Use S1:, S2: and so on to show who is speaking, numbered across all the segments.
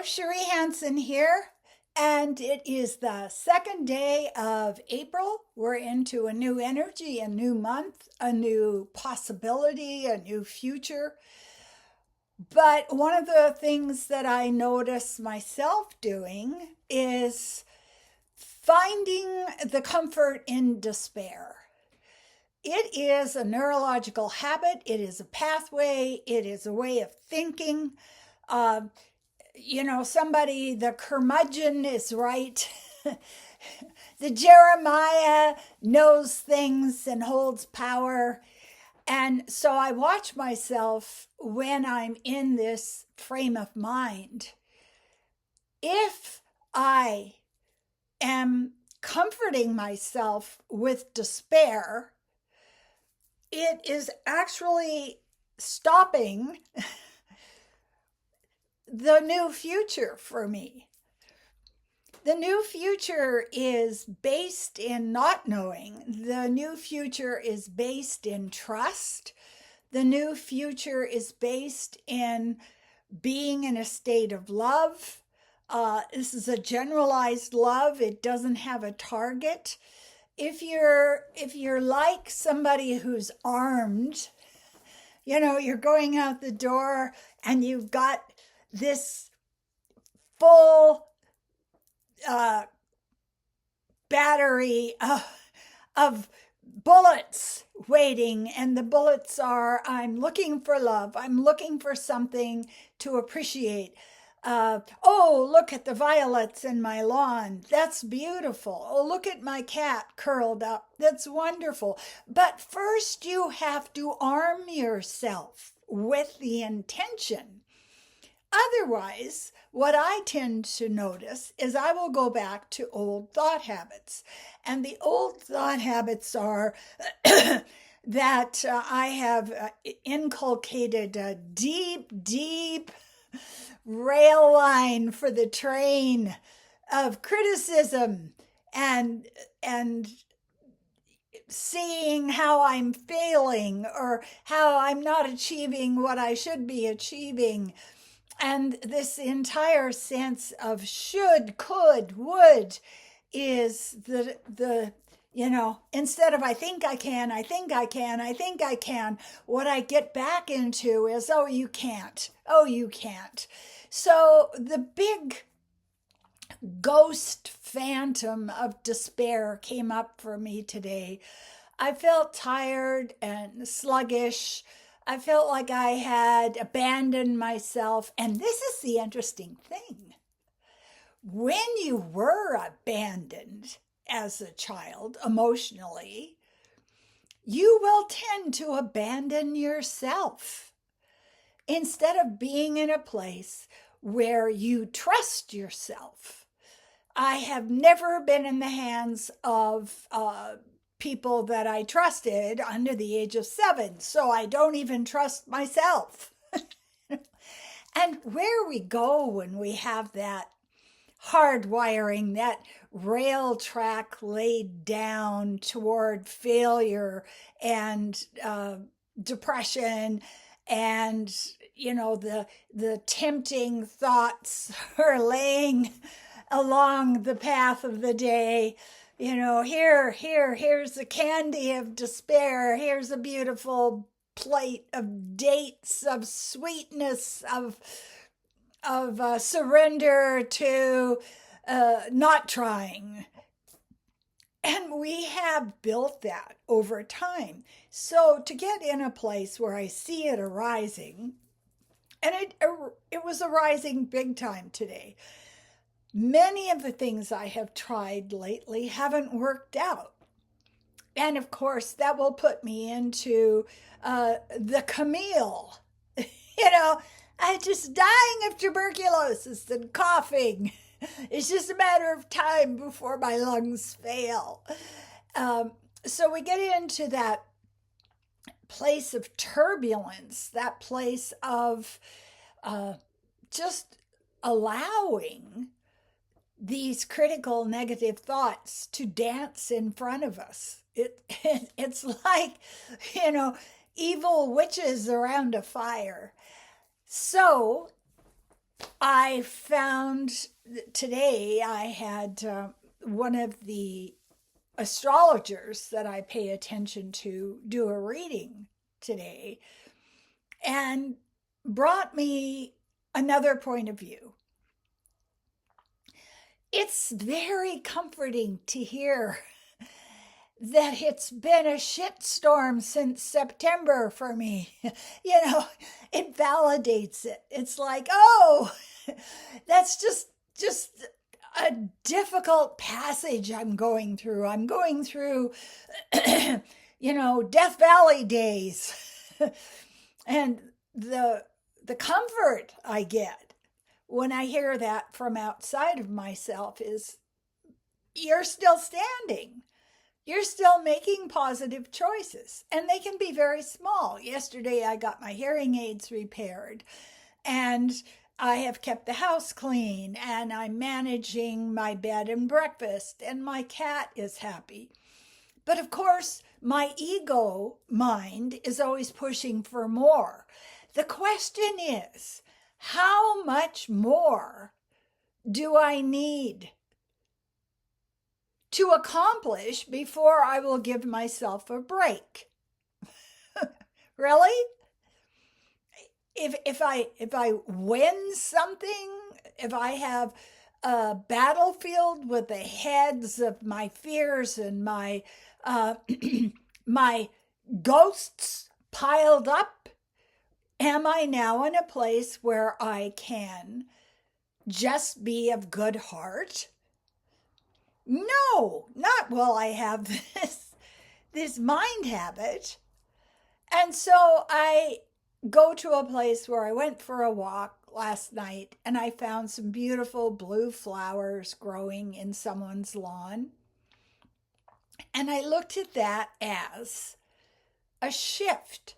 S1: Cherie Hanson here, and it is the second day of April. We're into a new energy, a new month, a new possibility, a new future. But one of the things that I notice myself doing is finding the comfort in despair. It is a neurological habit, it is a pathway, it is a way of thinking. Uh, the curmudgeon is right. The Jeremiah knows things and holds power. And so I watch myself when I'm in this frame of mind. If I am comforting myself with despair, it is actually stopping the new future for me. The new future is based in not knowing. The new future is based in trust. The new future is based in being in a state of love. This is a generalized love. It doesn't have a target. If you're like somebody who's armed, you're going out the door and you've got this full battery of bullets waiting, and the bullets are, I'm looking for love, I'm looking for something to appreciate. Oh, look at the violets in my lawn. That's beautiful. Oh, look at my cat curled up. That's wonderful. But first, you have to arm yourself with the intention. Otherwise, what I tend to notice is I will go back to old thought habits. And the old thought habits are that I have inculcated a deep rail line for the train of criticism and seeing how I'm failing or how I'm not achieving what I should be achieving. And this entire sense of should, could, would is the instead of I think I can, I think I can, I think I can, what I get back into is, oh, you can't. Oh, you can't. So the big ghost phantom of despair came up for me today. I felt tired and sluggish. I felt like I had abandoned myself. And this is the interesting thing. When you were abandoned as a child emotionally, you will tend to abandon yourself instead of being in a place where you trust yourself. I have never been in the hands of people that I trusted under the age of 7, so I don't even trust myself. And where we go when we have that hardwiring, that rail track laid down toward failure and depression, and the tempting thoughts are laying along the path of the day. Here's the candy of despair. Here's a beautiful plate of dates, of sweetness, of surrender to not trying. And we have built that over time. So to get in a place where I see it arising, and it was arising big time today. Many of the things I have tried lately haven't worked out. And of course, that will put me into the Camille. I'm just dying of tuberculosis and coughing. It's just a matter of time before my lungs fail. So we get into that place of turbulence, that place of just allowing these critical negative thoughts to dance in front of us. It's like, evil witches around a fire. So I found today I had one of the astrologers that I pay attention to do a reading today and brought me another point of view. It's very comforting to hear that it's been a shitstorm since September for me. It validates it. It's like, oh, that's just a difficult passage I'm going through. I'm going through, Death Valley days. And the comfort I get when I hear that from outside of myself is, you're still standing. You're still making positive choices, and they can be very small. Yesterday, I got my hearing aids repaired, and I have kept the house clean, and I'm managing my bed and breakfast, and my cat is happy. But of course, my ego mind is always pushing for more. The question is, how much more do I need to accomplish before I will give myself a break? Really? If I win something, if I have a battlefield with the heads of my fears and my my ghosts piled up, am I now in a place where I can just be of good heart? No, not while I have this mind habit. And so I go to a place where I went for a walk last night, and I found some beautiful blue flowers growing in someone's lawn. And I looked at that as a shift.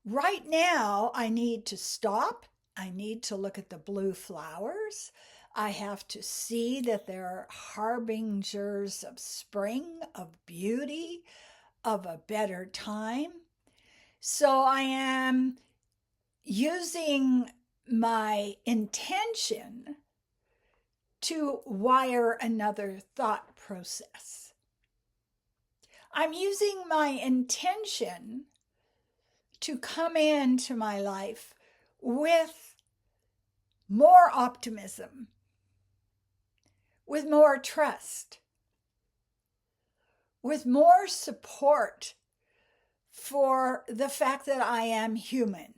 S1: Right now, I need to stop. I need to look at the blue flowers. I have to see that they're harbingers of spring, of beauty, of a better time. So I am using my intention to wire another thought process. I'm using my intention to come into my life with more optimism, with more trust, with more support for the fact that I am human,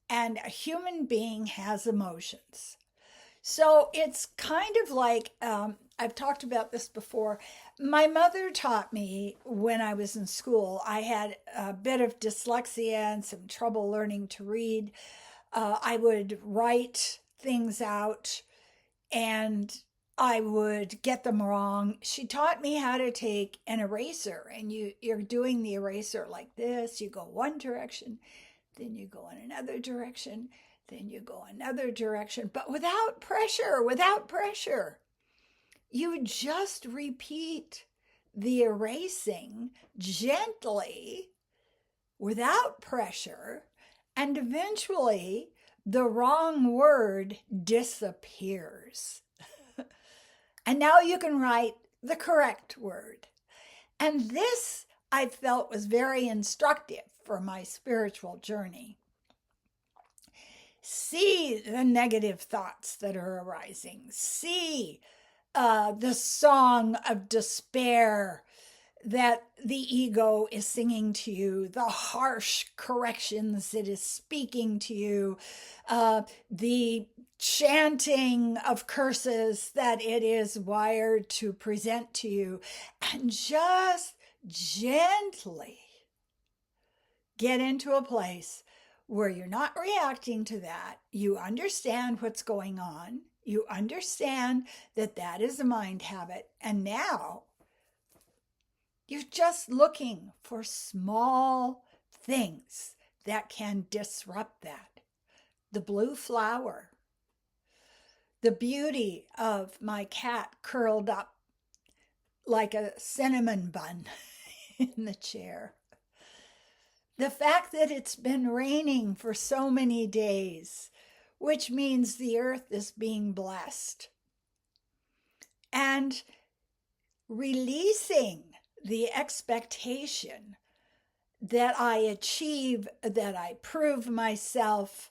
S1: and a human being has emotions. So it's kind of like, I've talked about this before. My mother taught me when I was in school. I had a bit of dyslexia and some trouble learning to read. I would write things out and I would get them wrong. She taught me how to take an eraser, and you're doing the eraser like this. You go one direction, then you go in another direction, then you go another direction, but without pressure. You just repeat the erasing gently, without pressure, and eventually the wrong word disappears. And now you can write the correct word. And this, I felt, was very instructive for my spiritual journey. See the negative thoughts that are arising. See the song of despair that the ego is singing to you, the harsh corrections it is speaking to you, the chanting of curses that it is wired to present to you, and just gently get into a place where you're not reacting to that. You understand what's going on. You understand that that is a mind habit. And now you're just looking for small things that can disrupt that. The blue flower, the beauty of my cat curled up like a cinnamon bun in the chair. The fact that it's been raining for so many days which means the earth is being blessed. And releasing the expectation that I achieve, that I prove myself,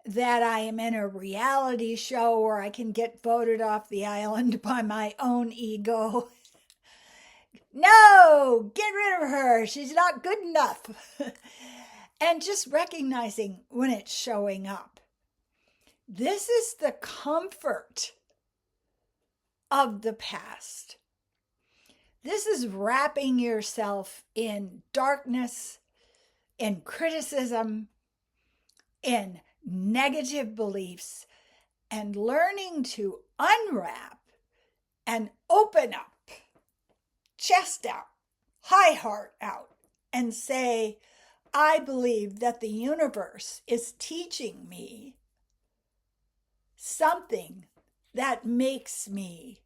S1: that I am in a reality show where I can get voted off the island by my own ego. No, get rid of her. She's not good enough. And just recognizing when it's showing up. This is the comfort of the past. This is wrapping yourself in darkness, in criticism, in negative beliefs, and learning to unwrap and open up, chest out, high heart out, and say, I believe that the universe is teaching me something that makes me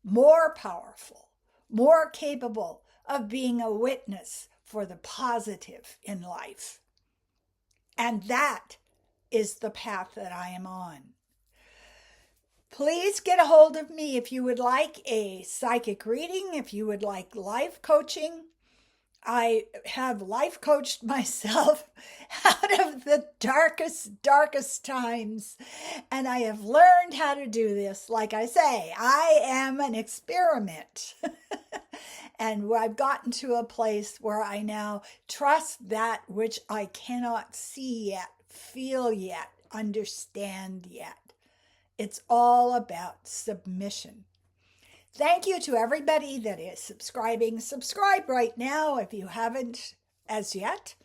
S1: more powerful, more capable of being a witness for the positive in life. And that is the path that I am on. Please get a hold of me if you would like a psychic reading, if you would like life coaching. I have life coached myself out of the darkest times, and I have learned how to do this. Like I say, I am an experiment. And I've gotten to a place where I now trust that which I cannot see yet, feel yet, understand yet. It's all about submission. Thank you to everybody that is subscribing. Subscribe right now if you haven't as yet.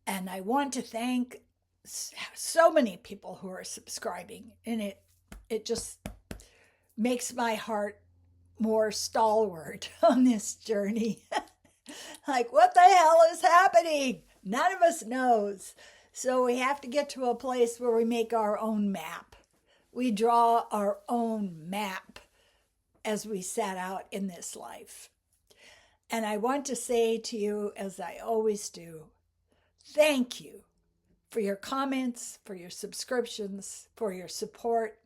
S1: And I want to thank so many people who are subscribing. And it just makes my heart more stalwart on this journey. Like, what the hell is happening? None of us knows. So we have to get to a place where we make our own map. We draw our own map as we set out in this life. And I want to say to you, as I always do, thank you for your comments, for your subscriptions, for your support.